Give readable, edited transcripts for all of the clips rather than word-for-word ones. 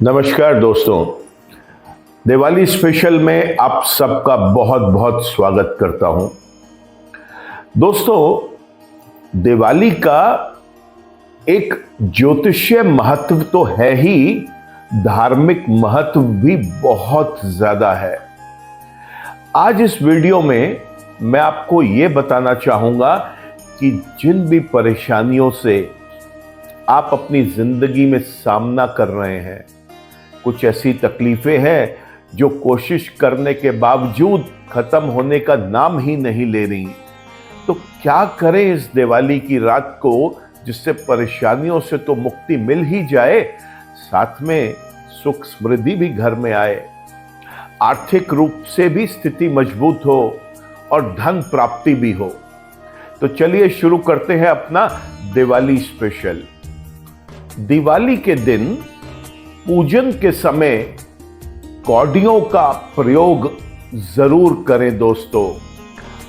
नमस्कार दोस्तों, दिवाली स्पेशल में आप सबका बहुत बहुत स्वागत करता हूं। दोस्तों, दिवाली का एक ज्योतिषीय महत्व तो है ही, धार्मिक महत्व भी बहुत ज्यादा है। आज इस वीडियो में मैं आपको यह बताना चाहूंगा कि जिन भी परेशानियों से आप अपनी जिंदगी में सामना कर रहे हैं, कुछ ऐसी तकलीफें हैं जो कोशिश करने के बावजूद खत्म होने का नाम ही नहीं ले रही, तो क्या करें इस दिवाली की रात को जिससे परेशानियों से तो मुक्ति मिल ही जाए, साथ में सुख समृद्धि भी घर में आए, आर्थिक रूप से भी स्थिति मजबूत हो और धन प्राप्ति भी हो। तो चलिए शुरू करते हैं अपना दिवाली स्पेशल। दिवाली के दिन पूजन के समय कौड़ियों का प्रयोग जरूर करें दोस्तों।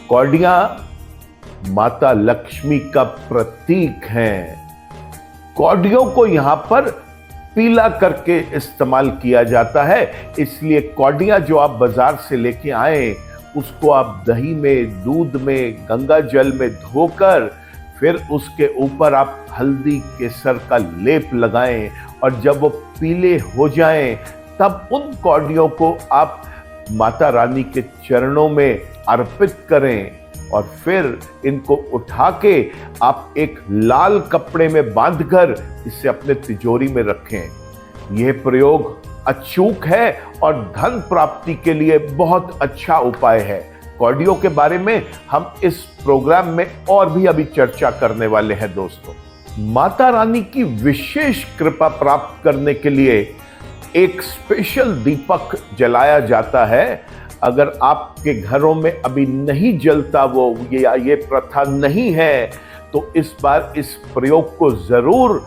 कौड़ियां माता लक्ष्मी का प्रतीक हैं। कौड़ियों को यहां पर पीला करके इस्तेमाल किया जाता है, इसलिए कौड़ियां जो आप बाजार से लेके आए उसको आप दही में, दूध में, गंगा जल में धोकर फिर उसके ऊपर आप हल्दी केसर का लेप लगाएं और जब वो पीले हो जाएं तब उन कौड़ियों को आप माता रानी के चरणों में अर्पित करें और फिर इनको उठा के आप एक लाल कपड़े में बांधकर इसे अपने तिजोरी में रखें। यह प्रयोग अचूक है और धन प्राप्ति के लिए बहुत अच्छा उपाय है। कौड़ियों के बारे में हम इस प्रोग्राम में और भी अभी चर्चा करने वाले हैं दोस्तों। माता रानी की विशेष कृपा प्राप्त करने के लिए एक स्पेशल दीपक जलाया जाता है। अगर आपके घरों में अभी नहीं जलता वो या ये प्रथा नहीं है तो इस बार इस प्रयोग को जरूर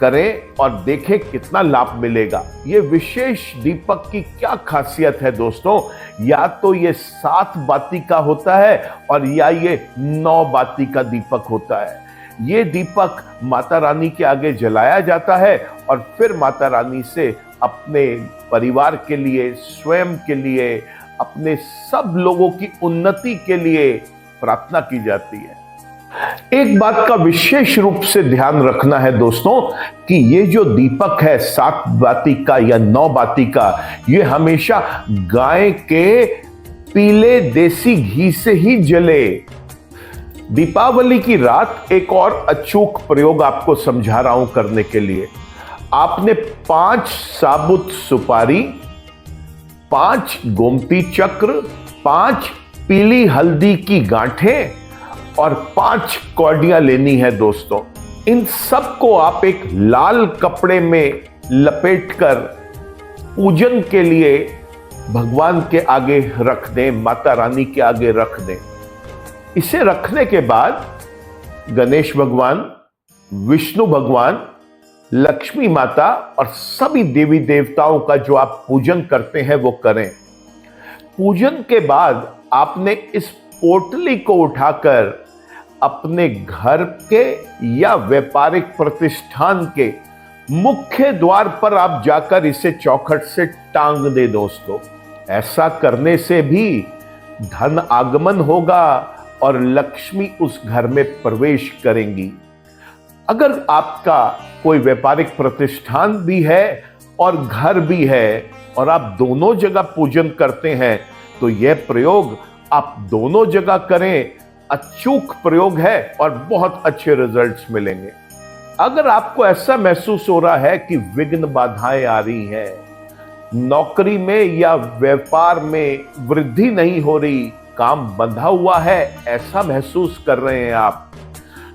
करें और देखें कितना लाभ मिलेगा। ये विशेष दीपक की क्या खासियत है दोस्तों, या तो ये 7 बाती का होता है और या ये 9 बाती का दीपक होता है। ये दीपक माता रानी के आगे जलाया जाता है और फिर माता रानी से अपने परिवार के लिए, स्वयं के लिए, अपने सब लोगों की उन्नति के लिए प्रार्थना की जाती है। एक बात का विशेष रूप से ध्यान रखना है दोस्तों कि ये जो दीपक है 7 बाती का या 9 बाती का, ये हमेशा गाय के पीले देसी घी से ही जले। दीपावली की रात एक और अचूक प्रयोग आपको समझा रहा हूं करने के लिए। आपने 5 साबुत सुपारी, 5 गोमती चक्र, 5 पीली हल्दी की गांठें और 5 कौड़ियां लेनी है दोस्तों। इन सब को आप एक लाल कपड़े में लपेटकर पूजन के लिए भगवान के आगे रख दें, माता रानी के आगे रख दें। इसे रखने के बाद गणेश भगवान, विष्णु भगवान, लक्ष्मी माता और सभी देवी देवताओं का जो आप पूजन करते हैं वो करें। पूजन के बाद आपने इस पोटली को उठाकर अपने घर के या व्यापारिक प्रतिष्ठान के मुख्य द्वार पर आप जाकर इसे चौखट से टांग दे दोस्तों। ऐसा करने से भी धन आगमन होगा और लक्ष्मी उस घर में प्रवेश करेंगी। अगर आपका कोई व्यापारिक प्रतिष्ठान भी है और घर भी है और आप दोनों जगह पूजन करते हैं तो यह प्रयोग आप दोनों जगह करें। अचूक प्रयोग है और बहुत अच्छे रिजल्ट्स मिलेंगे। अगर आपको ऐसा महसूस हो रहा है कि विघ्न बाधाएं आ रही हैं, नौकरी में या व्यापार में वृद्धि नहीं हो रही, काम बंधा हुआ है, ऐसा महसूस कर रहे हैं आप,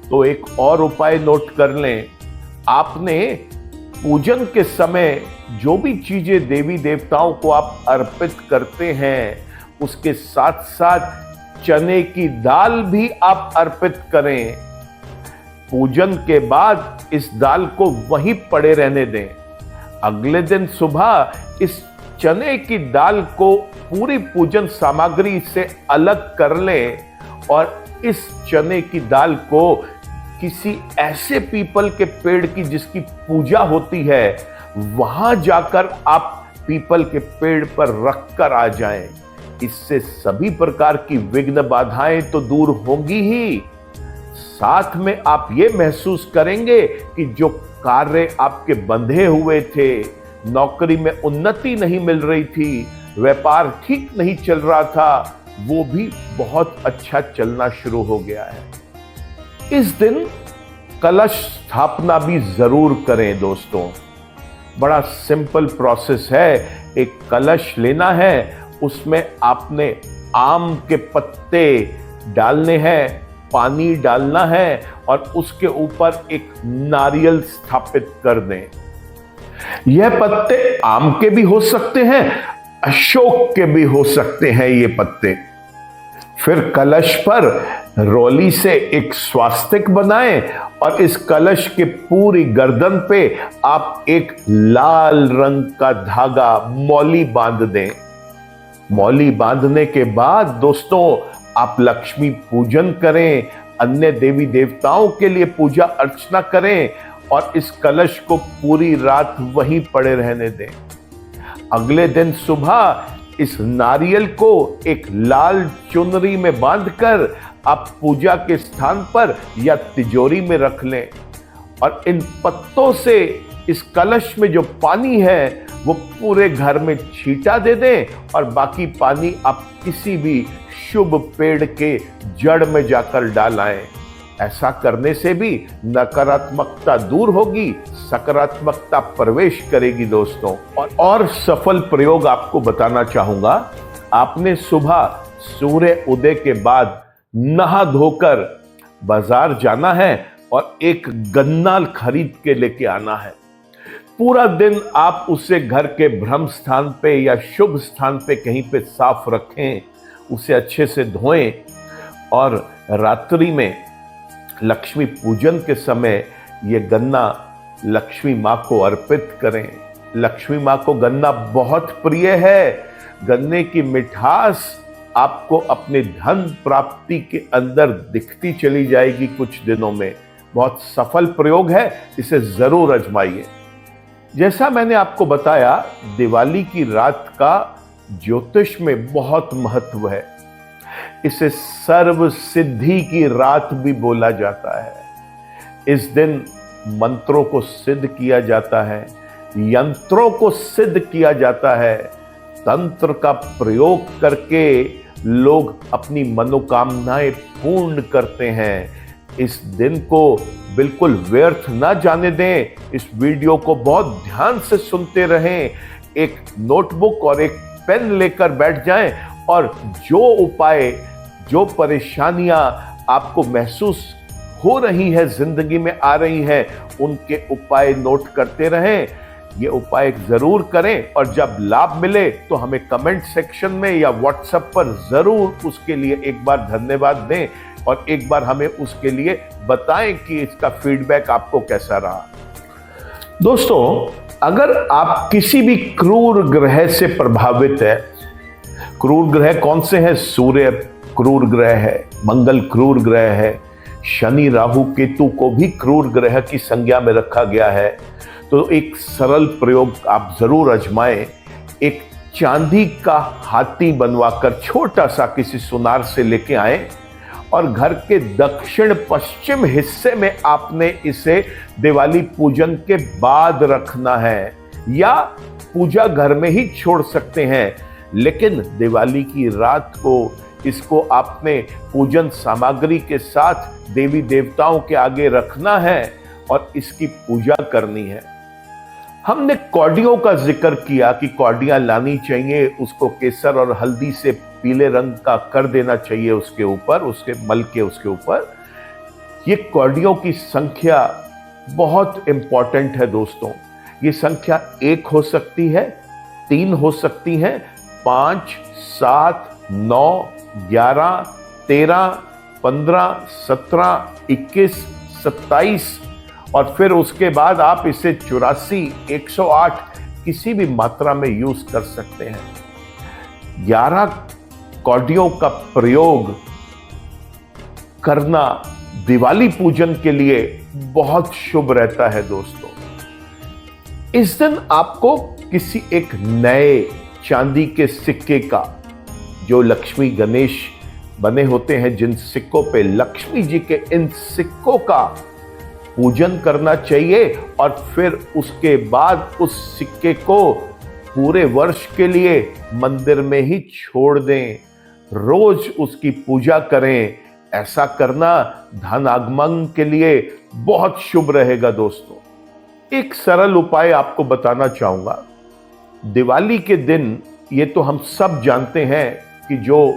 तो एक और उपाय नोट कर लें। आपने पूजन के समय जो भी चीजें देवी देवताओं को आप अर्पित करते हैं उसके साथ साथ चने की दाल भी आप अर्पित करें। पूजन के बाद इस दाल को वहीं पड़े रहने दें। अगले दिन सुबह इस चने की दाल को पूरी पूजन सामग्री से अलग कर लें और इस चने की दाल को किसी ऐसे पीपल के पेड़ की जिसकी पूजा होती है वहां जाकर आप पीपल के पेड़ पर रखकर आ जाएं। इससे सभी प्रकार की विघ्न बाधाएं तो दूर होंगी ही, साथ में आप ये महसूस करेंगे कि जो कार्य आपके बंधे हुए थे, नौकरी में उन्नति नहीं मिल रही थी, व्यापार ठीक नहीं चल रहा था, वो भी बहुत अच्छा चलना शुरू हो गया है। इस दिन कलश स्थापना भी जरूर करें दोस्तों। बड़ा सिंपल प्रोसेस है। एक कलश लेना है, उसमें आपने आम के पत्ते डालने हैं, पानी डालना है और उसके ऊपर एक नारियल स्थापित कर दें। यह पत्ते आम के भी हो सकते हैं, अशोक के भी हो सकते हैं ये पत्ते। फिर कलश पर रोली से एक स्वास्तिक बनाएं और इस कलश के पूरी गर्दन पे आप एक लाल रंग का धागा मौली बांध दें। मौली बांधने के बाद दोस्तों आप लक्ष्मी पूजन करें, अन्य देवी देवताओं के लिए पूजा अर्चना करें और इस कलश को पूरी रात वहीं पड़े रहने दें। अगले दिन सुबह इस नारियल को एक लाल चुनरी में बांधकर आप पूजा के स्थान पर या तिजोरी में रख लें और इन पत्तों से इस कलश में जो पानी है वो पूरे घर में छींटा दे दें और बाकी पानी आप किसी भी शुभ पेड़ के जड़ में जाकर डाल आएं। ऐसा करने से भी नकारात्मकता दूर होगी, सकारात्मकता प्रवेश करेगी दोस्तों। और सफल प्रयोग आपको बताना चाहूंगा। आपने सुबह सूर्य उदय के बाद नहा धोकर बाजार जाना है और एक गन्ना खरीद के लेके आना है। पूरा दिन आप उसे घर के ब्रह्म स्थान पे या शुभ स्थान पे कहीं पे साफ रखें, उसे अच्छे से धोएं और रात्रि में लक्ष्मी पूजन के समय ये गन्ना लक्ष्मी माँ को अर्पित करें। लक्ष्मी माँ को गन्ना बहुत प्रिय है। गन्ने की मिठास आपको अपने धन प्राप्ति के अंदर दिखती चली जाएगी कुछ दिनों में। बहुत सफल प्रयोग है, इसे जरूर आजमाइए। जैसा मैंने आपको बताया, दिवाली की रात का ज्योतिष में बहुत महत्व है। इसे सर्व सिद्धि की रात भी बोला जाता है। इस दिन मंत्रों को सिद्ध किया जाता है, यंत्रों को सिद्ध किया जाता है। तंत्र का प्रयोग करके लोग अपनी मनोकामनाएं पूर्ण करते हैं। इस दिन को बिल्कुल व्यर्थ ना जाने दें। इस वीडियो को बहुत ध्यान से सुनते रहें। एक नोटबुक और एक पेन लेकर बैठ जाएं और जो उपाय, जो परेशानियां आपको महसूस हो रही है, जिंदगी में आ रही हैं, उनके उपाय नोट करते रहें। ये उपाय जरूर करें और जब लाभ मिले तो हमें कमेंट सेक्शन में या व्हाट्सएप पर जरूर उसके लिए एक बार धन्यवाद दें और एक बार हमें उसके लिए बताएं कि इसका फीडबैक आपको कैसा रहा। दोस्तों, अगर आप किसी भी क्रूर ग्रह से प्रभावित है, क्रूर ग्रह कौन से हैं? सूर्य क्रूर ग्रह है, मंगल क्रूर ग्रह है, शनि राहु केतु को भी क्रूर ग्रह की संज्ञा में रखा गया है। तो एक सरल प्रयोग आप जरूर आजमाएं। एक चांदी का हाथी बनवाकर छोटा सा किसी सुनार से लेके आए और घर के दक्षिण पश्चिम हिस्से में आपने इसे दिवाली पूजन के बाद रखना है या पूजा घर में ही छोड़ सकते हैं, लेकिन दिवाली की रात को इसको आपने पूजन सामग्री के साथ देवी देवताओं के आगे रखना है और इसकी पूजा करनी है। हमने कौडियों का जिक्र किया कि कौडियां लानी चाहिए, उसको केसर और हल्दी से पीले रंग का कर देना चाहिए उसके ऊपर, उसके मल के उसके ऊपर। ये कौडियों की संख्या बहुत इंपॉर्टेंट है दोस्तों। ये संख्या 1 हो सकती है, 3 हो सकती है, 5, 7, 9, 11, 13, 15, 17, 21, 27 और फिर उसके बाद आप इसे 84, 108 किसी भी मात्रा में यूज कर सकते हैं। 11 कौडियों का प्रयोग करना दिवाली पूजन के लिए बहुत शुभ रहता है दोस्तों। इस दिन आपको किसी एक नए चांदी के सिक्के का, जो लक्ष्मी गणेश बने होते हैं जिन सिक्कों पे लक्ष्मी जी के, इन सिक्कों का पूजन करना चाहिए और फिर उसके बाद उस सिक्के को पूरे वर्ष के लिए मंदिर में ही छोड़ दें। रोज उसकी पूजा करें। ऐसा करना धन आगमन के लिए बहुत शुभ रहेगा दोस्तों। एक सरल उपाय आपको बताना चाहूंगा। दिवाली के दिन, ये तो हम सब जानते हैं कि जो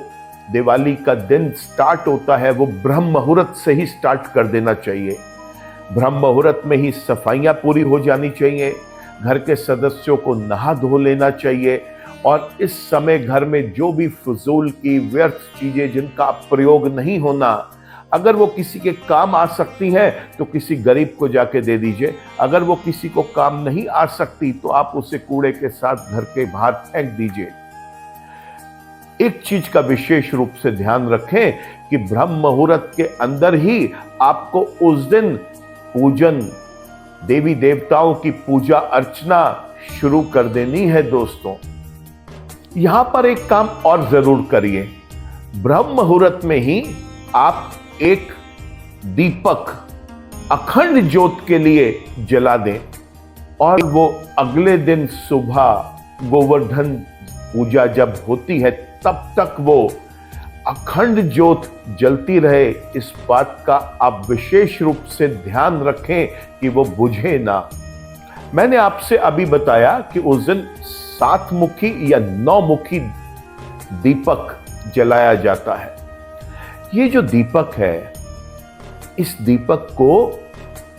दिवाली का दिन स्टार्ट होता है वो ब्रह्म मुहूर्त से ही स्टार्ट कर देना चाहिए। ब्रह्म मुहूर्त में ही सफाइयां पूरी हो जानी चाहिए, घर के सदस्यों को नहा धो लेना चाहिए और इस समय घर में जो भी फजूल की व्यर्थ चीजें जिनका प्रयोग नहीं होना, अगर वो किसी के काम आ सकती है तो किसी गरीब को जाके दे दीजिए। अगर वो किसी को काम नहीं आ सकती तो आप उसे कूड़े के साथ घर के बाहर फेंक दीजिए। एक चीज का विशेष रूप से ध्यान रखें कि ब्रह्म मुहूर्त के अंदर ही आपको उस दिन पूजन, देवी देवताओं की पूजा अर्चना शुरू कर देनी है दोस्तों। यहां पर एक काम और जरूर करिए। ब्रह्म मुहूर्त में ही आप एक दीपक अखंड ज्योत के लिए जला दें और वो अगले दिन सुबह गोवर्धन पूजा जब होती है तब तक वो अखंड ज्योत जलती रहे। इस बात का आप विशेष रूप से ध्यान रखें कि वो बुझे ना। मैंने आपसे अभी बताया कि उस दिन 7 मुखी या 9 मुखी दीपक जलाया जाता है। ये जो दीपक है, इस दीपक को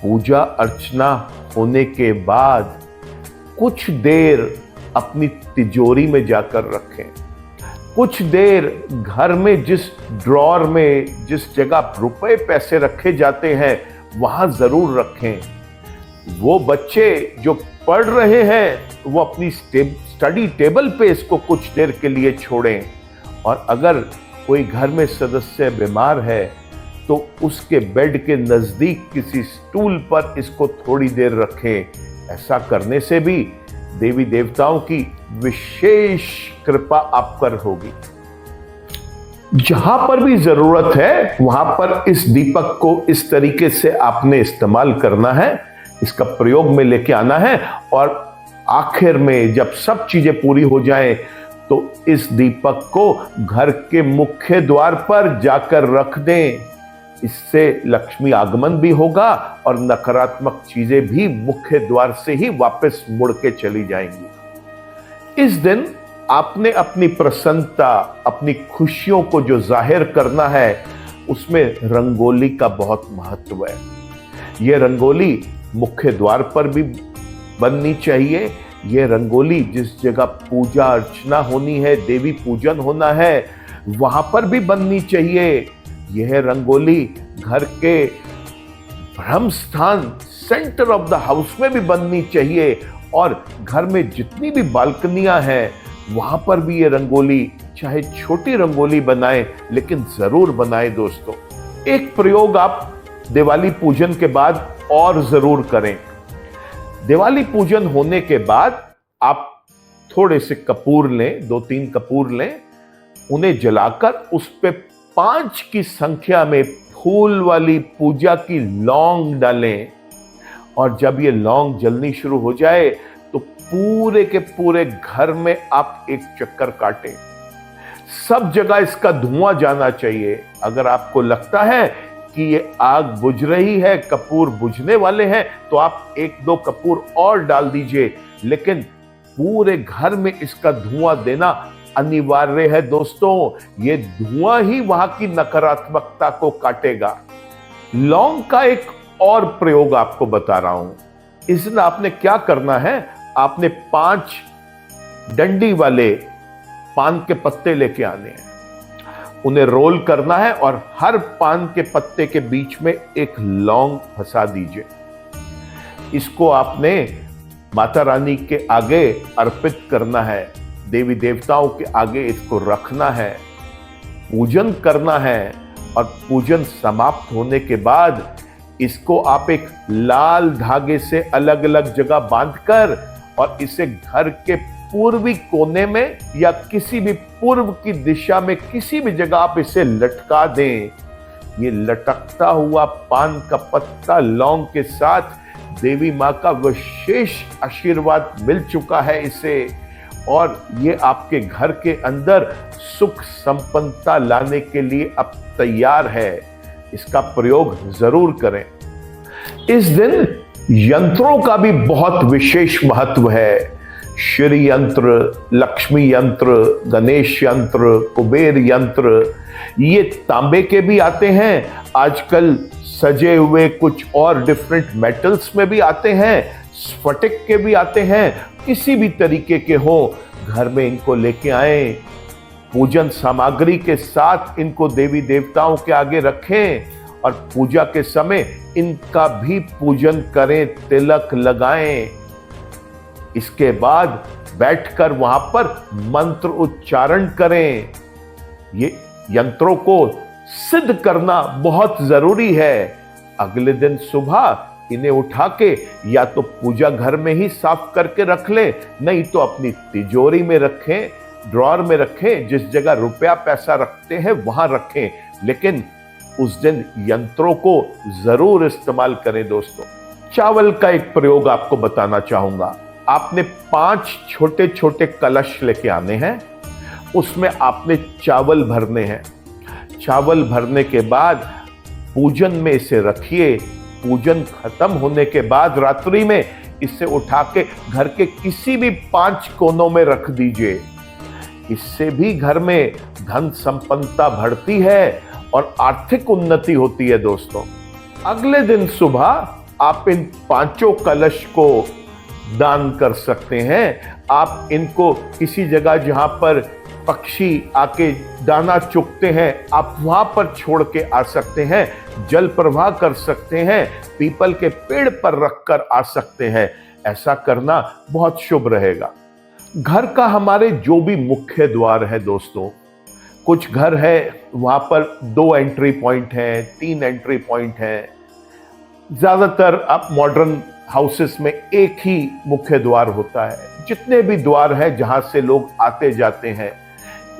पूजा अर्चना होने के बाद कुछ देर अपनी तिजोरी में जाकर रखें। कुछ देर घर में जिस ड्रॉर में, जिस जगह रुपए पैसे रखे जाते हैं वहां जरूर रखें। वो बच्चे जो पढ़ रहे हैं वो अपनी स्टडी टेबल पे इसको कुछ देर के लिए छोड़ें और अगर कोई घर में सदस्य बीमार है तो उसके बेड के नजदीक किसी स्टूल पर इसको थोड़ी देर रखें। ऐसा करने से भी देवी देवताओं की विशेष कृपा आप पर होगी। जहां पर भी जरूरत है वहां पर इस दीपक को इस तरीके से आपने इस्तेमाल करना है, इसका प्रयोग में लेके आना है और आखिर में जब सब चीजें पूरी हो जाएं तो इस दीपक को घर के मुख्य द्वार पर जाकर रख दें। इससे लक्ष्मी आगमन भी होगा और नकारात्मक चीजें भी मुख्य द्वार से ही वापस मुड़ के चली जाएंगी। इस दिन आपने अपनी प्रसन्नता, अपनी खुशियों को जो जाहिर करना है उसमें रंगोली का बहुत महत्व है। यह रंगोली मुख्य द्वार पर भी बननी चाहिए। यह रंगोली जिस जगह पूजा अर्चना होनी है, देवी पूजन होना है, वहां पर भी बननी चाहिए। यह रंगोली घर के ब्रह्म स्थान, सेंटर ऑफ द हाउस में भी बननी चाहिए और घर में जितनी भी बालकनियां हैं वहां पर भी ये रंगोली, चाहे छोटी रंगोली बनाएं लेकिन जरूर बनाएं दोस्तों। एक प्रयोग आप दिवाली पूजन के बाद और जरूर करें। दिवाली पूजन होने के बाद आप थोड़े से कपूर लें, 2-3 कपूर लें, उन्हें जलाकर उस पे 5 की संख्या में फूल वाली पूजा की लौंग डालें और जब ये लौंग जलनी शुरू हो जाए तो पूरे के पूरे घर में आप एक चक्कर काटें। सब जगह इसका धुआं जाना चाहिए। अगर आपको लगता है कि ये आग बुझ रही है, कपूर बुझने वाले हैं, तो आप 1-2 कपूर और डाल दीजिए, लेकिन पूरे घर में इसका धुआं देना अनिवार्य है दोस्तों। ये धुआं ही वहां की नकारात्मकता को काटेगा। लौंग का एक और प्रयोग आपको बता रहा हूं। इस दिन आपने क्या करना है, आपने 5 डंडी वाले पान के पत्ते लेके आने हैं, उन्हें रोल करना है और हर पान के पत्ते के बीच में एक लौंग फंसा दीजिए। इसको आपने माता रानी के आगे अर्पित करना है, देवी देवताओं के आगे इसको रखना है, पूजन करना है। और पूजन समाप्त होने के बाद इसको आप एक लाल धागे से अलग अलग जगह बांधकर और इसे घर के पूर्वी कोने में या किसी भी पूर्व की दिशा में किसी भी जगह आप इसे लटका दें। ये लटकता हुआ पान का पत्ता लौंग के साथ देवी माँ का विशेष आशीर्वाद मिल चुका है इसे, और ये आपके घर के अंदर सुख संपन्नता लाने के लिए अब तैयार है। इसका प्रयोग जरूर करें। इस दिन यंत्रों का भी बहुत विशेष महत्व है। श्री यंत्र, लक्ष्मी यंत्र, गणेश यंत्र, कुबेर यंत्र, ये तांबे के भी आते हैं, आजकल सजे हुए कुछ और डिफरेंट मेटल्स में भी आते हैं, स्फटिक के भी आते हैं, किसी भी तरीके के हो, घर में इनको लेके आए, पूजन सामग्री के साथ इनको देवी देवताओं के आगे रखें और पूजा के समय इनका भी पूजन करें, तिलक लगाएं। इसके बाद बैठकर वहां पर मंत्र उच्चारण करें। ये यंत्रों को सिद्ध करना बहुत जरूरी है। अगले दिन सुबह इन्हें उठा के या तो पूजा घर में ही साफ करके रख लें, नहीं तो अपनी तिजोरी में रखें, ड्रॉर में रखें, जिस जगह रुपया पैसा रखते हैं वहां रखें, लेकिन उस दिन यंत्रों को जरूर इस्तेमाल करें। दोस्तों, चावल का एक प्रयोग आपको बताना चाहूंगा। आपने 5 छोटे छोटे कलश लेके आने हैं, उसमें आपने चावल भरने हैं। चावल भरने के बाद पूजन में इसे रखिए। पूजन खत्म होने के बाद रात्रि में इसे उठा के घर के किसी भी 5 कोनों में रख दीजिए। इससे भी घर में धन संपन्नता बढ़ती है और आर्थिक उन्नति होती है। दोस्तों, अगले दिन सुबह आप इन 5 कलश को दान कर सकते हैं। आप इनको किसी जगह जहां पर पक्षी आके दाना चुगते हैं, आप वहां पर छोड़ के आ सकते हैं, जल प्रवाह कर सकते हैं, पीपल के पेड़ पर रखकर आ सकते हैं। ऐसा करना बहुत शुभ रहेगा। घर का हमारे जो भी मुख्य द्वार है दोस्तों, कुछ घर है वहां पर 2 एंट्री पॉइंट हैं, 3 एंट्री पॉइंट हैं। ज्यादातर आप मॉडर्न हाउसेस में एक ही मुख्य द्वार होता है। जितने भी द्वार हैं जहां से लोग आते जाते हैं,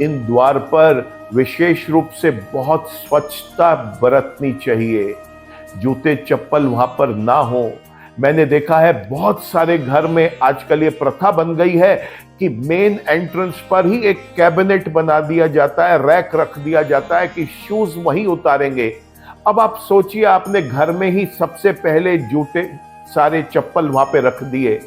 इन द्वार पर विशेष रूप से बहुत स्वच्छता बरतनी चाहिए। जूते चप्पल वहां पर ना हो। मैंने देखा है बहुत सारे घर में आजकल ये प्रथा बन गई है कि मेन एंट्रेंस पर ही एक कैबिनेट बना दिया जाता है, रैक रख दिया जाता है कि शूज वहीं उतारेंगे। अब आप सोचिए, आपने घर में ही सबसे पहले जूते सारे चप्पल वहां पे रख दिए,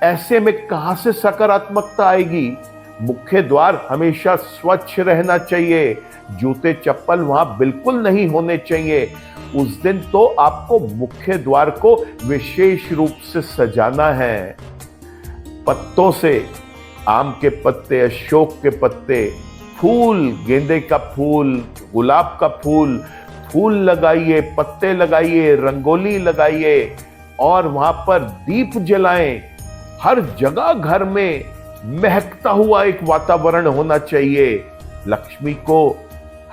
ऐसे में कहां से सकारात्मकता आएगी? मुख्य द्वार हमेशा स्वच्छ रहना चाहिए। जूते चप्पल वहां बिल्कुल नहीं होने चाहिए। उस दिन तो आपको मुख्य द्वार को विशेष रूप से सजाना है। पत्तों से, आम के पत्ते, अशोक के पत्ते, फूल, गेंदे का फूल, गुलाब का फूल, फूल लगाइए, पत्ते लगाइए, रंगोली लगाइए और वहां पर दीप जलाएं। हर जगह घर में महकता हुआ एक वातावरण होना चाहिए। लक्ष्मी को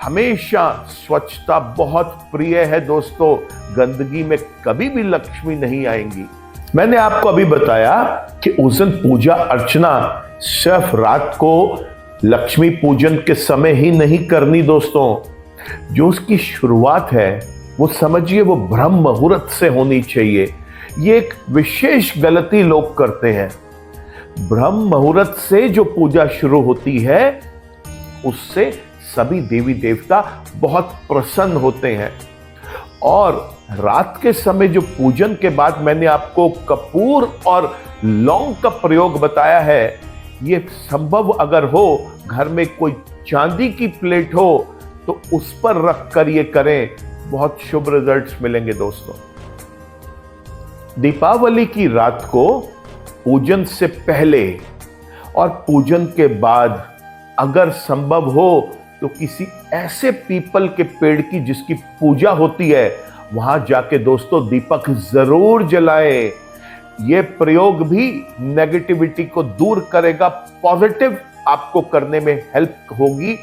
हमेशा स्वच्छता बहुत प्रिय है दोस्तों। गंदगी में कभी भी लक्ष्मी नहीं आएंगी। मैंने आपको अभी बताया कि उस दिन पूजा अर्चना सिर्फ रात को लक्ष्मी पूजन के समय ही नहीं करनी दोस्तों। जो उसकी शुरुआत है वो समझिए वो ब्रह्म मुहूर्त से होनी चाहिए। ये एक विशेष गलती लोग करते हैं। ब्रह्म मुहूर्त से जो पूजा शुरू होती है उससे सभी देवी देवता बहुत प्रसन्न होते हैं। और रात के समय जो पूजन के बाद मैंने आपको कपूर और लौंग का प्रयोग बताया है, ये संभव अगर हो, घर में कोई चांदी की प्लेट हो तो उस पर रखकर ये करें, बहुत शुभ रिजल्ट्स मिलेंगे दोस्तों। दीपावली की रात को पूजन से पहले और पूजन के बाद अगर संभव हो तो किसी ऐसे पीपल के पेड़ की जिसकी पूजा होती है वहां जाके दोस्तों दीपक जरूर जलाएं। ये प्रयोग भी नेगेटिविटी को दूर करेगा, पॉजिटिव आपको करने में हेल्प होगी।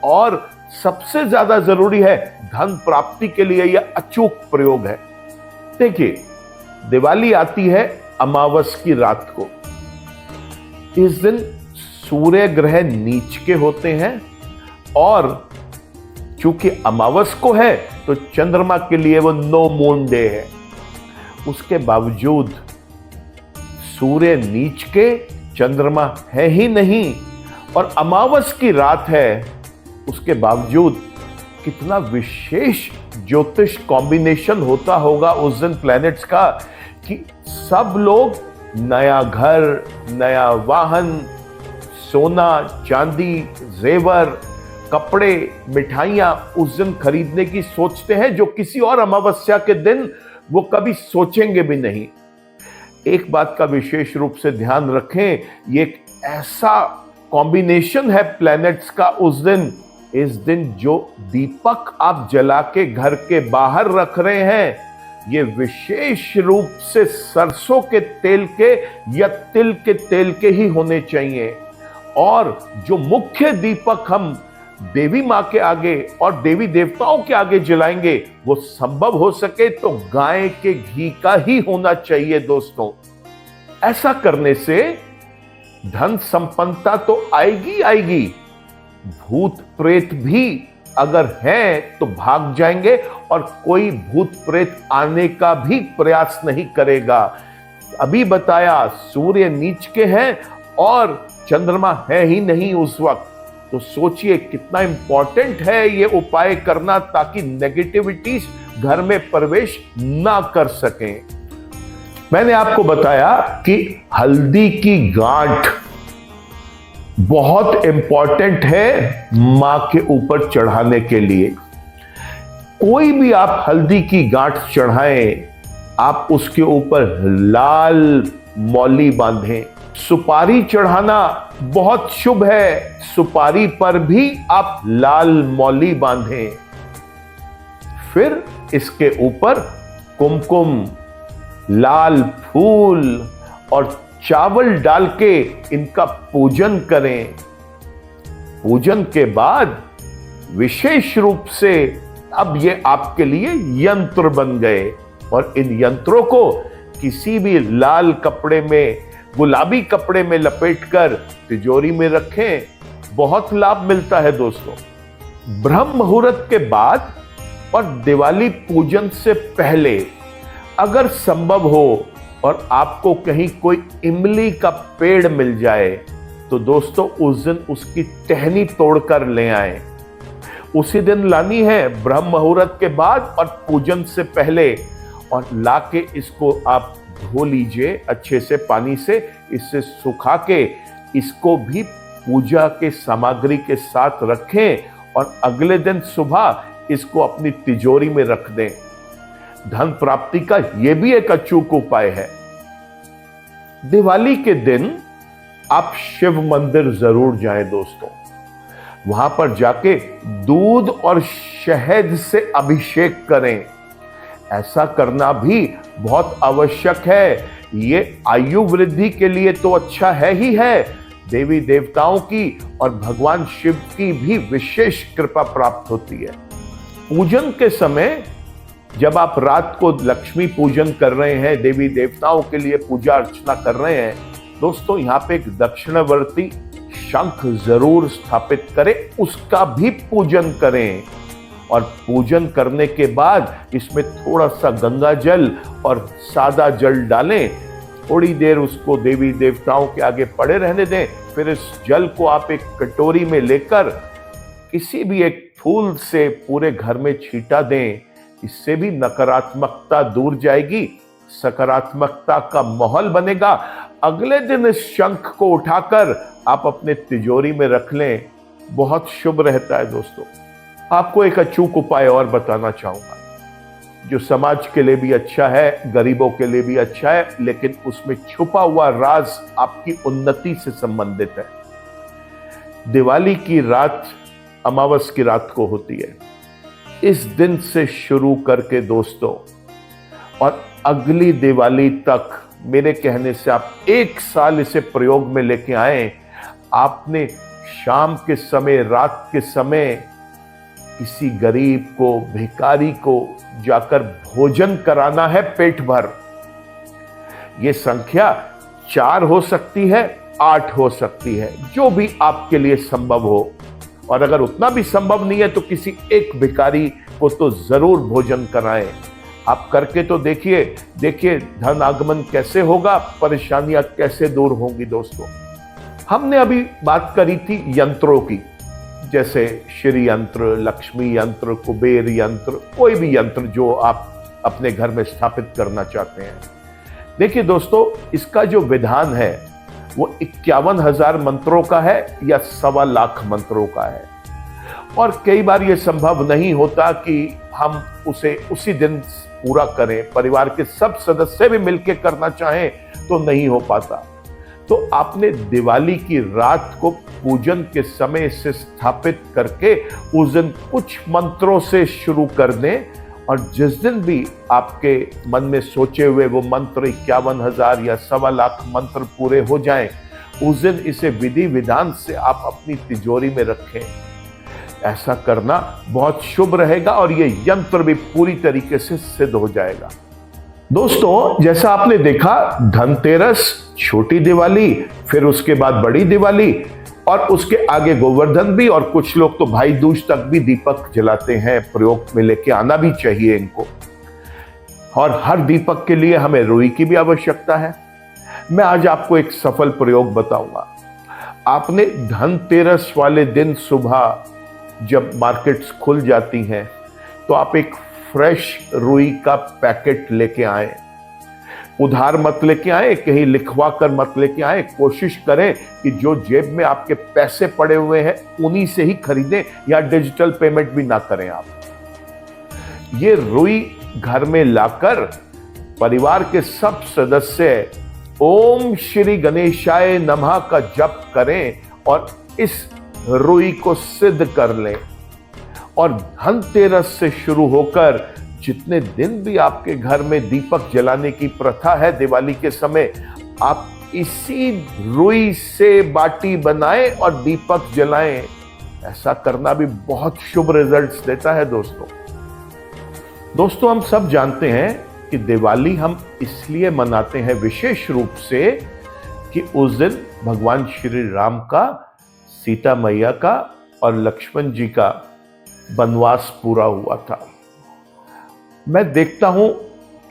और सबसे ज्यादा जरूरी है, धन प्राप्ति के लिए यह अचूक प्रयोग है। देखिए, दिवाली आती है अमावस की रात को। इस दिन सूर्य ग्रह नीच के होते हैं और चूंकि अमावस को है तो चंद्रमा के लिए वो नो मून डे है। उसके बावजूद सूर्य नीच के, चंद्रमा है ही नहीं और अमावस की रात है, उसके बावजूद कितना विशेष ज्योतिष कॉम्बिनेशन होता होगा उस दिन प्लैनेट्स का कि सब लोग नया घर, नया वाहन, सोना चांदी, जेवर, कपड़े, मिठाइयां उस दिन खरीदने की सोचते हैं, जो किसी और अमावस्या के दिन वो कभी सोचेंगे भी नहीं। एक बात का विशेष रूप से ध्यान रखें, ये एक ऐसा कॉम्बिनेशन है प्लैनेट्स का उस दिन। इस दिन जो दीपक आप जला के घर के बाहर रख रहे हैं, ये विशेष रूप से सरसों के तेल के या तिल के तेल के ही होने चाहिए। और जो मुख्य दीपक हम देवी मां के आगे और देवी देवताओं के आगे जलाएंगे, वो संभव हो सके तो गाय के घी का ही होना चाहिए दोस्तों। ऐसा करने से धन संपन्नता तो आएगी आएगी, भूत प्रेत भी अगर हैं तो भाग जाएंगे और कोई भूत प्रेत आने का भी प्रयास नहीं करेगा। अभी बताया सूर्य नीच के हैं और चंद्रमा है ही नहीं उस वक्त, तो सोचिए कितना इंपॉर्टेंट है ये उपाय करना ताकि नेगेटिविटी घर में प्रवेश ना कर सकें। मैंने आपको बताया कि हल्दी की गांठ बहुत इंपॉर्टेंट है मां के ऊपर चढ़ाने के लिए। कोई भी आप हल्दी की गांठ चढ़ाएं, आप उसके ऊपर लाल मौली बांधें। सुपारी चढ़ाना बहुत शुभ है, सुपारी पर भी आप लाल मौली बांधें। फिर इसके ऊपर कुमकुम, लाल फूल और चावल डाल के इनका पूजन करें। पूजन के बाद विशेष रूप से अब ये आपके लिए यंत्र बन गए और इन यंत्रों को किसी भी लाल कपड़े में, गुलाबी कपड़े में लपेटकर तिजोरी में रखें। बहुत लाभ मिलता है दोस्तों। ब्रह्म मुहूर्त के बाद और दिवाली पूजन से पहले अगर संभव हो और आपको कहीं कोई इमली का पेड़ मिल जाए तो दोस्तों उस दिन उसकी टहनी तोड़कर ले आएं। उसी दिन लानी है, ब्रह्म मुहूर्त के बाद और पूजन से पहले, और लाके इसको आप धो लीजिए अच्छे से पानी से, इससे सुखा के इसको भी पूजा के सामग्री के साथ रखें और अगले दिन सुबह इसको अपनी तिजोरी में रख दें। धन प्राप्ति का यह भी एक अचूक उपाय है। दिवाली के दिन आप शिव मंदिर जरूर जाएं दोस्तों। वहां पर जाके दूध और शहद से अभिषेक करें। ऐसा करना भी बहुत आवश्यक है। ये आयु वृद्धि के लिए तो अच्छा है ही है, देवी देवताओं की और भगवान शिव की भी विशेष कृपा प्राप्त होती है। पूजन के समय जब आप रात को लक्ष्मी पूजन कर रहे हैं, देवी देवताओं के लिए पूजा अर्चना कर रहे हैं दोस्तों, यहाँ पे एक दक्षिणावर्ती शंख जरूर स्थापित करें, उसका भी पूजन करें। और पूजन करने के बाद इसमें थोड़ा सा गंगा जल और सादा जल डालें। थोड़ी देर उसको देवी देवताओं के आगे पड़े रहने दें। फिर इस जल को आप एक कटोरी में लेकर किसी भी एक फूल से पूरे घर में छींटा दें। इससे भी नकारात्मकता दूर जाएगी, सकारात्मकता का माहौल बनेगा। अगले दिन इस शंख को उठाकर आप अपने तिजोरी में रख लें, बहुत शुभ रहता है दोस्तों। आपको एक अचूक उपाय और बताना चाहूंगा, जो समाज के लिए भी अच्छा है, गरीबों के लिए भी अच्छा है, लेकिन उसमें छुपा हुआ राज आपकी उन्नति से संबंधित है। दिवाली की रात अमावस की रात को होती है। इस दिन से शुरू करके दोस्तों और अगली दिवाली तक मेरे कहने से आप 1 साल इसे प्रयोग में लेके आए। आपने शाम के समय, रात के समय किसी गरीब को, भिखारी को जाकर भोजन कराना है पेट भर। यह संख्या 4 हो सकती है, 8 हो सकती है, जो भी आपके लिए संभव हो। और अगर उतना भी संभव नहीं है तो किसी एक भिखारी को तो जरूर भोजन कराएं। आप करके तो देखिए धन आगमन कैसे होगा, परेशानियां कैसे दूर होंगी। दोस्तों, हमने अभी बात करी थी यंत्रों की, जैसे श्री यंत्र, लक्ष्मी यंत्र, कुबेर यंत्र, कोई भी यंत्र जो आप अपने घर में स्थापित करना चाहते हैं। देखिए दोस्तों, इसका जो विधान है वो 51,000 मंत्रों का है या 1.25 लाख मंत्रों का है। और कई बार ये संभव नहीं होता कि हम उसे उसी दिन पूरा करें, परिवार के सब सदस्य भी मिलकर करना चाहें तो नहीं हो पाता। तो आपने दिवाली की रात को पूजन के समय से स्थापित करके उस दिन कुछ मंत्रों से शुरू कर दें, और जिस दिन भी आपके मन में सोचे हुए वो मंत्र 51,000 या 1.25 लाख मंत्र पूरे हो जाएं, उस दिन इसे विधि विधान से आप अपनी तिजोरी में रखें। ऐसा करना बहुत शुभ रहेगा और ये यंत्र भी पूरी तरीके से सिद्ध हो जाएगा। दोस्तों, जैसा आपने देखा, धनतेरस, छोटी दिवाली, फिर उसके बाद बड़ी दिवाली, और उसके आगे गोवर्धन भी, और कुछ लोग तो भाई दूज तक भी दीपक जलाते हैं। प्रयोग में लेके आना भी चाहिए इनको। और हर दीपक के लिए हमें रुई की भी आवश्यकता है। मैं आज आपको एक सफल प्रयोग बताऊंगा। आपने धनतेरस वाले दिन सुबह जब मार्केट्स खुल जाती हैं तो आप एक फ्रेश रुई का पैकेट लेके आए। उधार मत लेके आए, कहीं लिखवा कर मत लेके आए। कोशिश करें कि जो जेब में आपके पैसे पड़े हुए हैं उन्हीं से ही खरीदें, या डिजिटल पेमेंट भी ना करें आप। ये रुई घर में लाकर परिवार के सब सदस्य ओम श्री गणेशाय नमः का जप करें और इस रुई को सिद्ध कर लें। और धनतेरस से शुरू होकर जितने दिन भी आपके घर में दीपक जलाने की प्रथा है दिवाली के समय, आप इसी रुई से बाटी बनाएं और दीपक जलाएं। ऐसा करना भी बहुत शुभ रिजल्ट्स देता है। दोस्तों, हम सब जानते हैं कि दिवाली हम इसलिए मनाते हैं विशेष रूप से कि उस दिन भगवान श्री राम का, सीता मैया का और लक्ष्मण जी का वनवास पूरा हुआ था। मैं देखता हूं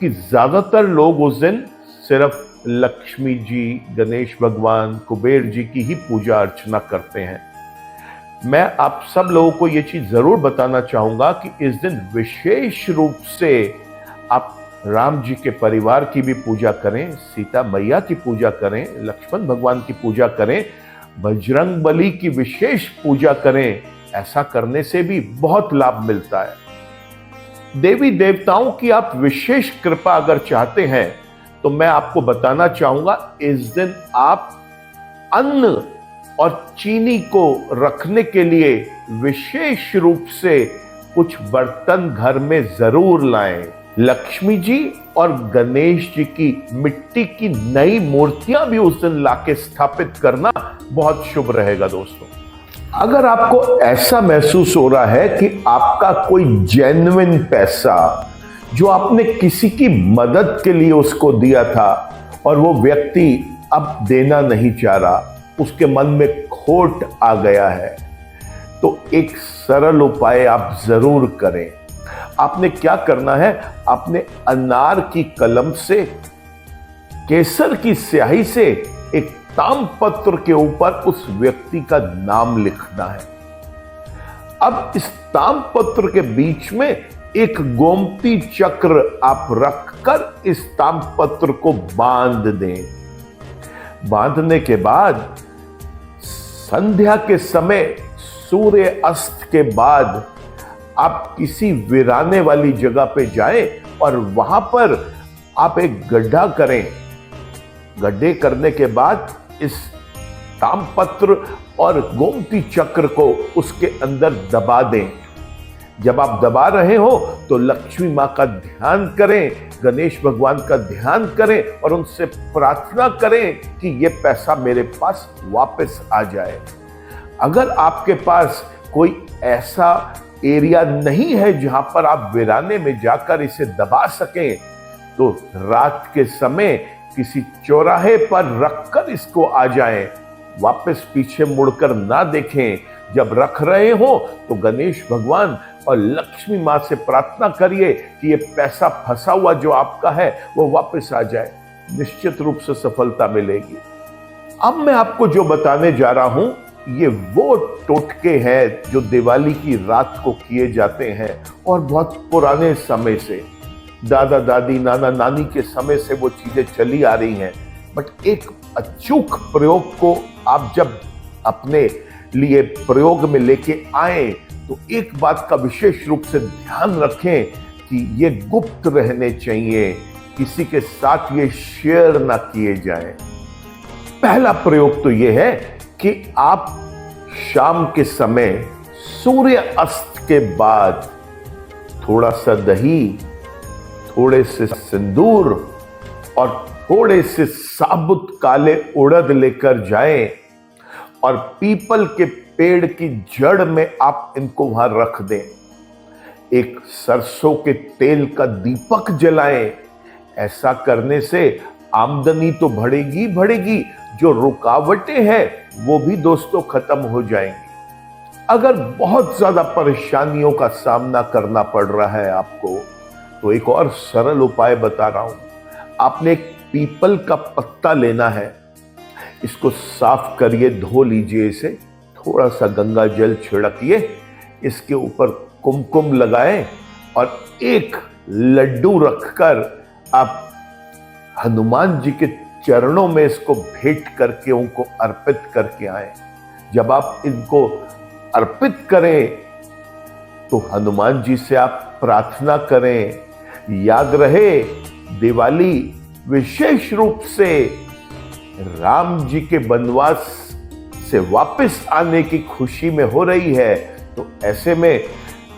कि ज्यादातर लोग उस दिन सिर्फ लक्ष्मी जी, गणेश भगवान, कुबेर जी की ही पूजा अर्चना करते हैं। मैं आप सब लोगों को यह चीज जरूर बताना चाहूंगा कि इस दिन विशेष रूप से आप राम जी के परिवार की भी पूजा करें, सीता मैया की पूजा करें, लक्ष्मण भगवान की पूजा करें, बजरंग बली की विशेष पूजा करें। ऐसा करने से भी बहुत लाभ मिलता है। देवी देवताओं की आप विशेष कृपा अगर चाहते हैं तो मैं आपको बताना चाहूंगा, इस दिन आप अन्न और चीनी को रखने के लिए विशेष रूप से कुछ बर्तन घर में जरूर लाएं। लक्ष्मी जी और गणेश जी की मिट्टी की नई मूर्तियां भी उस दिन लाके स्थापित करना बहुत शुभ रहेगा। दोस्तों, अगर आपको ऐसा महसूस हो रहा है कि आपका कोई जेन्युइन पैसा जो आपने किसी की मदद के लिए उसको दिया था और वो व्यक्ति अब देना नहीं चाह रहा, उसके मन में खोट आ गया है, तो एक सरल उपाय आप जरूर करें। आपने क्या करना है, आपने अनार की कलम से, केसर की स्याही से एक तामपत्र के ऊपर उस व्यक्ति का नाम लिखना है। अब इस तामपत्र के बीच में एक गोमती चक्र आप रखकर इस तामपत्र को बांध दें। बांधने के बाद संध्या के समय, सूर्य अस्त के बाद आप किसी वीराने वाली जगह पे जाएं और वहां पर आप एक गड्ढा करें। गड्ढे करने के बाद इस तामपत्र और गोमती चक्र को उसके अंदर दबा दें। जब आप दबा रहे हो तो लक्ष्मी माँ का ध्यान करें, गणेश भगवान का ध्यान करें और उनसे प्रार्थना करें कि ये पैसा मेरे पास वापस आ जाए। अगर आपके पास कोई ऐसा एरिया नहीं है जहां पर आप वीराने में जाकर इसे दबा सकें, तो रात के समय किसी चौराहे पर रखकर इसको आ जाएं, वापस पीछे मुड़कर ना देखें। जब रख रहे हो तो गणेश भगवान और लक्ष्मी माँ से प्रार्थना करिए कि ये पैसा फंसा हुआ जो आपका है वो वापस आ जाए, निश्चित रूप से सफलता मिलेगी। अब मैं आपको जो बताने जा रहा हूं ये वो टोटके हैं जो दिवाली की रात को किए जाते हैं और बहुत पुराने समय से, दादा दादी नाना नानी के समय से वो चीजें चली आ रही हैं। बट एक अचूक प्रयोग को आप जब अपने लिए प्रयोग में लेके आए तो एक बात का विशेष रूप से ध्यान रखें कि ये गुप्त रहने चाहिए, किसी के साथ ये शेयर ना किए जाएं। पहला प्रयोग तो ये है कि आप शाम के समय सूर्य अस्त के बाद थोड़ा सा दही, थोड़े से सिंदूर और थोड़े से साबुत काले उड़द लेकर जाएं और पीपल के पेड़ की जड़ में आप इनको वहां रख दें। एक सरसों के तेल का दीपक जलाएं। ऐसा करने से आमदनी तो बढ़ेगी बढ़ेगी, जो रुकावटें हैं वो भी दोस्तों खत्म हो जाएंगी। अगर बहुत ज्यादा परेशानियों का सामना करना पड़ रहा है आपको, तो एक और सरल उपाय बता रहा हूं। आपने एक पीपल का पत्ता लेना है, इसको साफ करिए, धो लीजिए, इसे थोड़ा सा गंगा जल छिड़किए, इसके ऊपर कुमकुम लगाएं और एक लड्डू रखकर आप हनुमान जी के चरणों में इसको भेंट करके उनको अर्पित करके आए। जब आप इनको अर्पित करें तो हनुमान जी से आप प्रार्थना करें। याद रहे, दिवाली विशेष रूप से राम जी के वनवास से वापस आने की खुशी में हो रही है, तो ऐसे में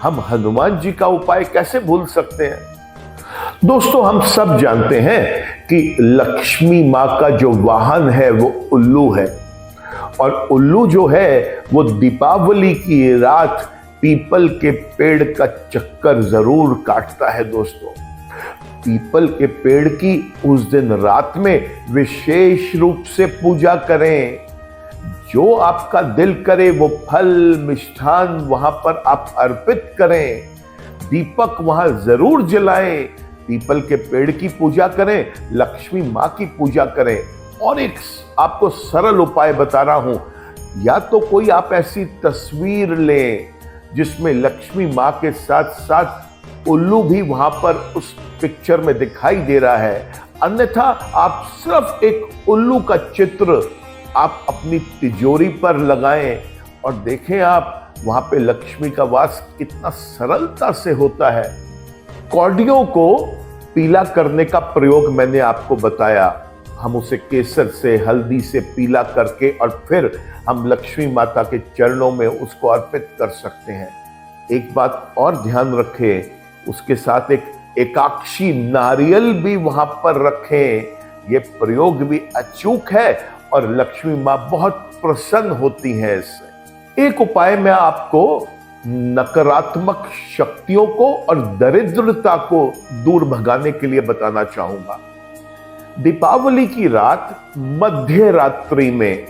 हम हनुमान जी का उपाय कैसे भूल सकते हैं। दोस्तों, हम सब जानते हैं कि लक्ष्मी माँ का जो वाहन है वो उल्लू है, और उल्लू जो है वो दीपावली की रात पीपल के पेड़ का चक्कर जरूर काटता है। दोस्तों, पीपल के पेड़ की उस दिन रात में विशेष रूप से पूजा करें। जो आपका दिल करे वो फल मिष्ठान वहां पर आप अर्पित करें, दीपक वहां जरूर जलाएं, पीपल के पेड़ की पूजा करें, लक्ष्मी माँ की पूजा करें। और एक आपको सरल उपाय बता रहा हूं, या तो कोई आप ऐसी तस्वीर लें जिसमें लक्ष्मी माँ के साथ साथ उल्लू भी वहां पर उस पिक्चर में दिखाई दे रहा है, अन्यथा आप सिर्फ एक उल्लू का चित्र आप अपनी तिजोरी पर लगाएं और देखें आप वहां पे लक्ष्मी का वास कितना सरलता से होता है। कौड़ियों को पीला करने का प्रयोग मैंने आपको बताया। हम उसे केसर से, हल्दी से पीला करके और फिर हम लक्ष्मी माता के चरणों में उसको अर्पित कर सकते हैं। एक बात और ध्यान रखें, उसके साथ एक एकाक्षी नारियल भी वहां पर रखें। ये प्रयोग भी अचूक है और लक्ष्मी माँ बहुत प्रसन्न होती हैं इससे। एक उपाय मैं आपको नकारात्मक शक्तियों को और दरिद्रता को दूर भगाने के लिए बताना चाहूंगा। दीपावली की रात मध्य रात्रि में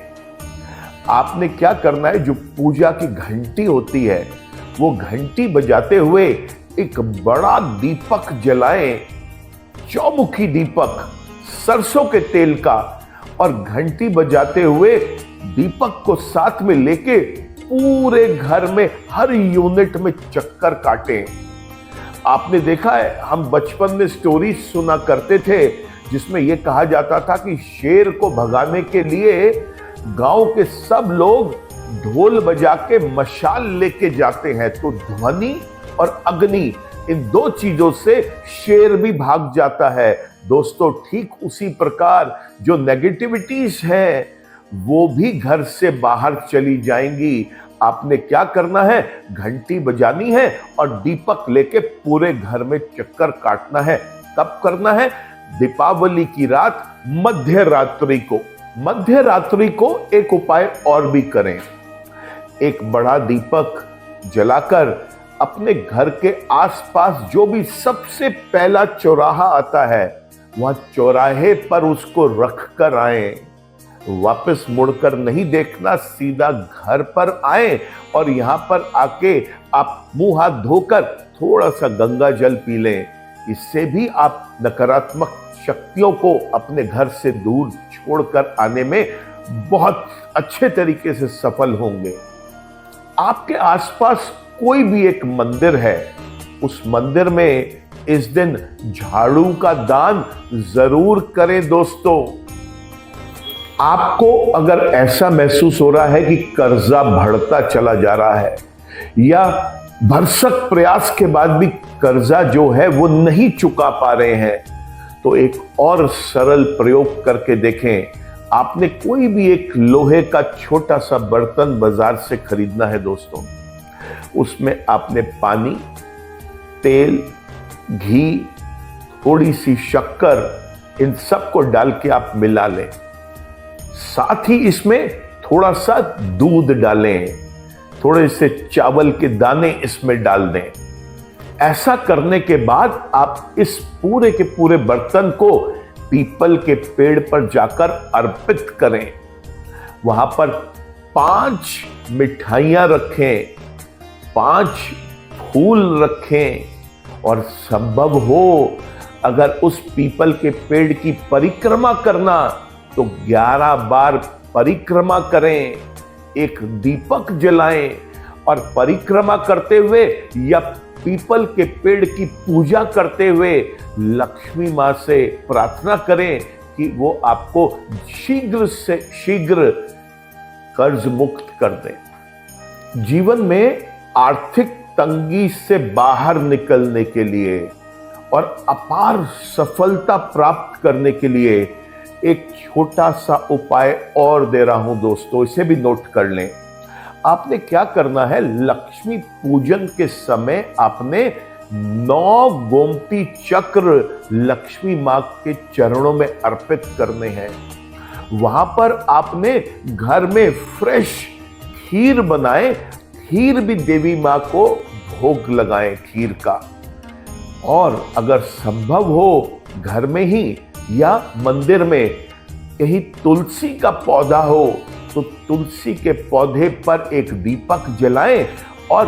आपने क्या करना है, जो पूजा की घंटी होती है वो घंटी बजाते हुए एक बड़ा दीपक जलाएं, चौमुखी दीपक सरसों के तेल का, और घंटी बजाते हुए दीपक को साथ में लेके पूरे घर में हर यूनिट में चक्कर काटें। आपने देखा है, हम बचपन में स्टोरी सुना करते थे जिसमें यह कहा जाता था कि शेर को भगाने के लिए गांव के सब लोग ढोल बजा के मशाल लेके जाते हैं, तो ध्वनि और अग्नि, इन दो चीजों से शेर भी भाग जाता है। दोस्तों, ठीक उसी प्रकार जो नेगेटिविटीज हैं वो भी घर से बाहर चली जाएंगी। आपने क्या करना है, घंटी बजानी है और दीपक लेके पूरे घर में चक्कर काटना है। कब करना है? दीपावली की रात मध्य रात्रि को। मध्य रात्रि को एक उपाय और भी करें। एक बड़ा दीपक जलाकर अपने घर के आसपास जो भी सबसे पहला चौराहा आता है, वहां चौराहे पर उसको रख कर आए। वापस मुड़कर नहीं देखना, सीधा घर पर आए और यहां पर आके आप मुंह हाथ धोकर थोड़ा सा गंगा जल पी लें। इससे भी आप नकारात्मक शक्तियों को अपने घर से दूर छोड़कर आने में बहुत अच्छे तरीके से सफल होंगे। आपके आसपास कोई भी एक मंदिर है, उस मंदिर में इस दिन झाड़ू का दान जरूर करें दोस्तों। आपको अगर ऐसा महसूस हो रहा है कि कर्जा बढ़ता चला जा रहा है या भरसक प्रयास के बाद भी कर्जा जो है वो नहीं चुका पा रहे हैं, तो एक और सरल प्रयोग करके देखें। आपने कोई भी एक लोहे का छोटा सा बर्तन बाजार से खरीदना है दोस्तों। उसमें आपने पानी, तेल, घी, थोड़ी सी शक्कर, इन सबको डाल के आप मिला लें। साथ ही इसमें थोड़ा सा दूध डालें, थोड़े से चावल के दाने इसमें डाल दें। ऐसा करने के बाद आप इस पूरे के पूरे बर्तन को पीपल के पेड़ पर जाकर अर्पित करें। वहां पर 5 मिठाइयां रखें, 5 फूल रखें और संभव हो अगर उस पीपल के पेड़ की परिक्रमा करना तो 11 बार परिक्रमा करें। एक दीपक जलाएं और परिक्रमा करते हुए या पीपल के पेड़ की पूजा करते हुए लक्ष्मी मां से प्रार्थना करें कि वो आपको शीघ्र से शीघ्र कर्ज मुक्त कर दें। जीवन में आर्थिक तंगी से बाहर निकलने के लिए और अपार सफलता प्राप्त करने के लिए एक छोटा सा उपाय और दे रहा हूं दोस्तों, इसे भी नोट कर लें। आपने क्या करना है, लक्ष्मी पूजन के समय आपने 9 गोमती चक्र लक्ष्मी मां के चरणों में अर्पित करने हैं। वहां पर आपने घर में फ्रेश खीर बनाए, खीर भी देवी मां को भोग लगाएं खीर का। और अगर संभव हो घर में ही या मंदिर में कहीं तुलसी का पौधा हो तो तुलसी के पौधे पर एक दीपक जलाएं और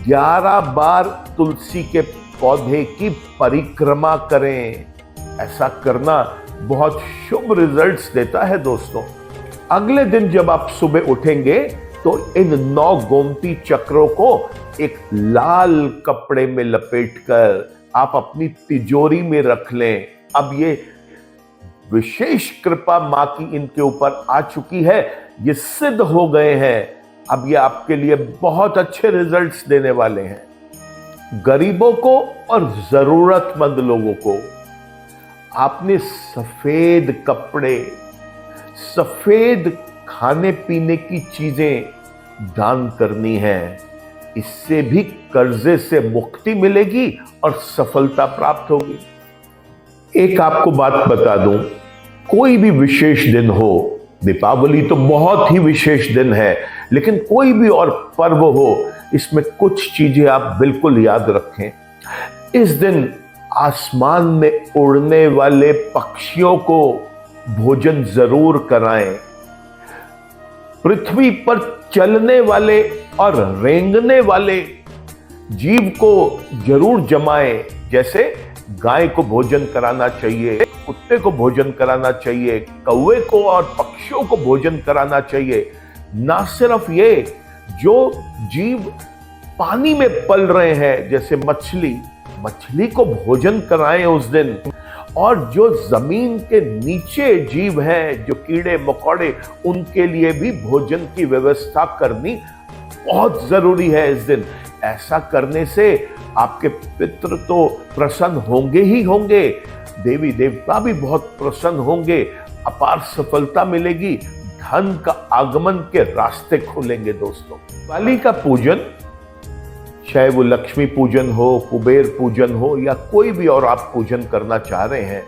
11 बार तुलसी के पौधे की परिक्रमा करें। ऐसा करना बहुत शुभ रिजल्ट्स देता है दोस्तों। अगले दिन जब आप सुबह उठेंगे तो इन 9 गोमती चक्रों को एक लाल कपड़े में लपेटकर आप अपनी तिजोरी में रख लें। अब ये विशेष कृपा मां की इनके ऊपर आ चुकी है, ये सिद्ध हो गए हैं। अब ये आपके लिए बहुत अच्छे रिजल्ट्स देने वाले हैं। गरीबों को और जरूरतमंद लोगों को आपने सफेद कपड़े, सफेद खाने पीने की चीजें दान करनी है। इससे भी कर्जे से मुक्ति मिलेगी और सफलता प्राप्त होगी। एक आपको बात बता दूं, कोई भी विशेष दिन हो, दीपावली तो बहुत ही विशेष दिन है, लेकिन कोई भी और पर्व हो, इसमें कुछ चीजें आप बिल्कुल याद रखें। इस दिन आसमान में उड़ने वाले पक्षियों को भोजन जरूर कराएं। पृथ्वी पर चलने वाले और रेंगने वाले जीव को जरूर जमाएं। जैसे गाय को भोजन कराना चाहिए, कुत्ते को भोजन कराना चाहिए, कौवे को और पक्षियों को भोजन कराना चाहिए। ना सिर्फ ये, जो जीव पानी में पल रहे हैं जैसे मछली को भोजन कराएं उस दिन। और जो जमीन के नीचे जीव हैं, जो कीड़े मकोड़े, उनके लिए भी भोजन की व्यवस्था करनी बहुत जरूरी है इस दिन। ऐसा करने से आपके पितृ तो प्रसन्न होंगे ही होंगे, देवी देवता भी बहुत प्रसन्न होंगे, अपार सफलता मिलेगी, धन का आगमन के रास्ते खुलेंगे दोस्तों। दिवाली का पूजन, चाहे वो लक्ष्मी पूजन हो, कुबेर पूजन हो या कोई भी और आप पूजन करना चाह रहे हैं,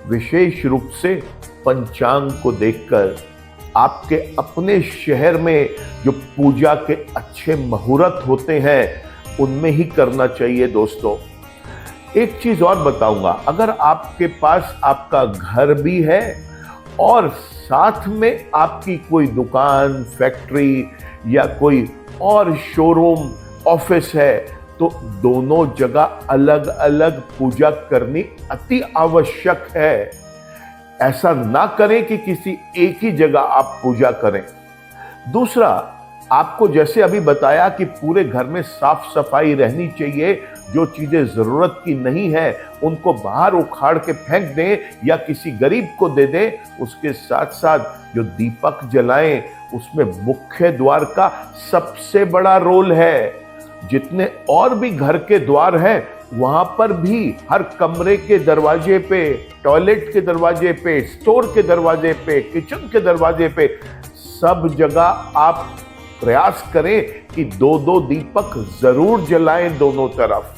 विशेष रूप से पंचांग को देखकर आपके अपने शहर में जो पूजा के अच्छे मुहूर्त होते हैं उनमें ही करना चाहिए दोस्तों। एक चीज और बताऊंगा, अगर आपके पास आपका घर भी है और साथ में आपकी कोई दुकान, फैक्ट्री या कोई और शोरूम, ऑफिस है, तो दोनों जगह अलग अलग पूजा करनी अति आवश्यक है। ऐसा ना करें कि किसी एक ही जगह आप पूजा करें। दूसरा, आपको जैसे अभी बताया कि पूरे घर में साफ सफाई रहनी चाहिए, जो चीजें जरूरत की नहीं है उनको बाहर उखाड़ के फेंक दें या किसी गरीब को दे दें। उसके साथ साथ जो दीपक जलाएं उसमें मुख्य द्वार का सबसे बड़ा रोल है। जितने और भी घर के द्वार हैं वहां पर भी हर कमरे के दरवाजे पे, टॉयलेट के दरवाजे पे, स्टोर के दरवाजे पे, किचन के दरवाजे पे, सब जगह आप प्रयास करें कि दो दो दीपक जरूर जलाएं दोनों तरफ।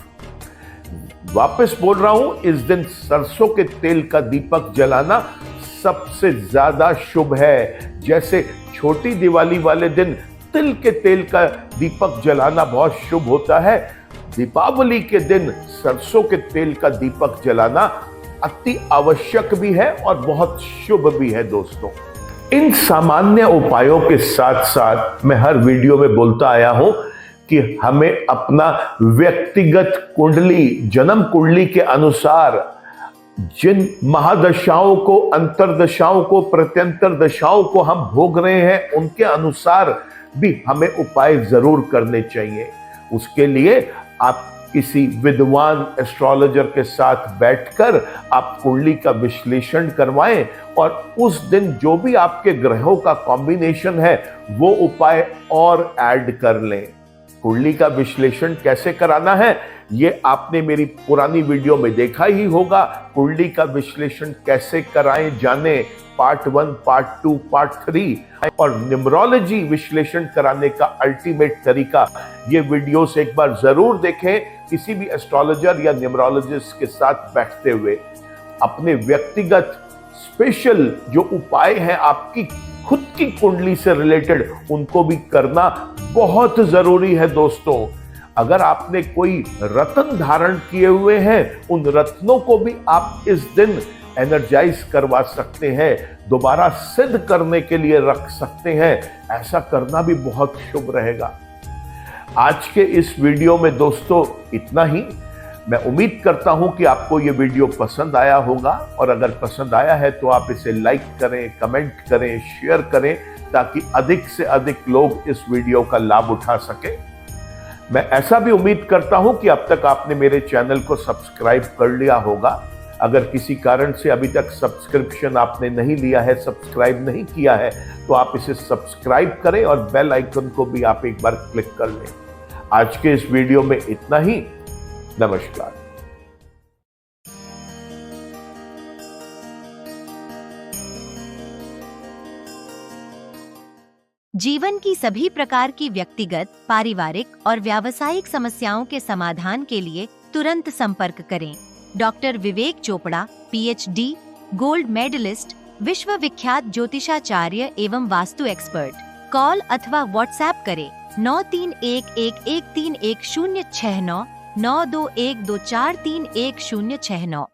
वापस बोल रहा हूं, इस दिन सरसों के तेल का दीपक जलाना सबसे ज्यादा शुभ है। जैसे छोटी दिवाली वाले दिन तिल के तेल का दीपक जलाना बहुत शुभ होता है, दीपावली के दिन सरसों के तेल का दीपक जलाना अति आवश्यक भी है और बहुत शुभ भी है दोस्तों। इन सामान्य उपायों के साथ साथ मैं हर वीडियो में बोलता आया हूं कि हमें अपना व्यक्तिगत कुंडली, जन्म कुंडली के अनुसार जिन महादशाओं को, अंतरदशाओं को, प्रत्यंतर दशाओं को हम भोग रहे हैं उनके अनुसार भी हमें उपाय जरूर करने चाहिए। उसके लिए आप किसी विद्वान एस्ट्रोलॉजर के साथ बैठकर आप कुंडली का विश्लेषण करवाएं और उस दिन जो भी आपके ग्रहों का कॉम्बिनेशन है वो उपाय और ऐड कर लें। कुंडली का विश्लेषण कैसे कराना है ये आपने मेरी पुरानी वीडियो में देखा ही होगा। कुंडली का विश्लेषण कैसे कराएं जाने, पार्ट 1, पार्ट 2, पार्ट 3 और न्यूमरोलॉजी विश्लेषण कराने का अल्टीमेट तरीका, ये वीडियोस एक बार जरूर देखें। किसी भी एस्ट्रोलॉजर या न्यूमरोलॉजिस्ट के साथ बैठते हुए अपने व्यक्तिगत स्पेशल जो उपाय हैं आपकी खुद की कुंडली से रिलेटेड, उनको भी करना बहुत जरूरी है दोस्तों। अगर आपने कोई रत्न धारण किए हुए हैं, उन रत्नों को भी आप इस दिन एनर्जाइज करवा सकते हैं, दोबारा सिद्ध करने के लिए रख सकते हैं। ऐसा करना भी बहुत शुभ रहेगा। आज के इस वीडियो में दोस्तों इतना ही। मैं उम्मीद करता हूं कि आपको ये वीडियो पसंद आया होगा और अगर पसंद आया है तो आप इसे लाइक करें, कमेंट करें, शेयर करें ताकि अधिक से अधिक लोग इस वीडियो का लाभ उठा सके। मैं ऐसा भी उम्मीद करता हूं कि अब तक आपने मेरे चैनल को सब्सक्राइब कर लिया होगा। अगर किसी कारण से अभी तक सब्सक्रिप्शन आपने नहीं लिया है, सब्सक्राइब नहीं किया है, तो आप इसे सब्सक्राइब करें और बेल आइकन को भी आप एक बार क्लिक कर लें। आज के इस वीडियो में इतना ही। नमस्कार। जीवन की सभी प्रकार की व्यक्तिगत, पारिवारिक और व्यावसायिक समस्याओं के समाधान के लिए तुरंत संपर्क करें। डॉक्टर विवेक चोपड़ा, पीएचडी, गोल्ड मेडलिस्ट, विश्व विख्यात ज्योतिषाचार्य एवं वास्तु एक्सपर्ट। कॉल अथवा व्हाट्सएप करें 9311131069 9212431069।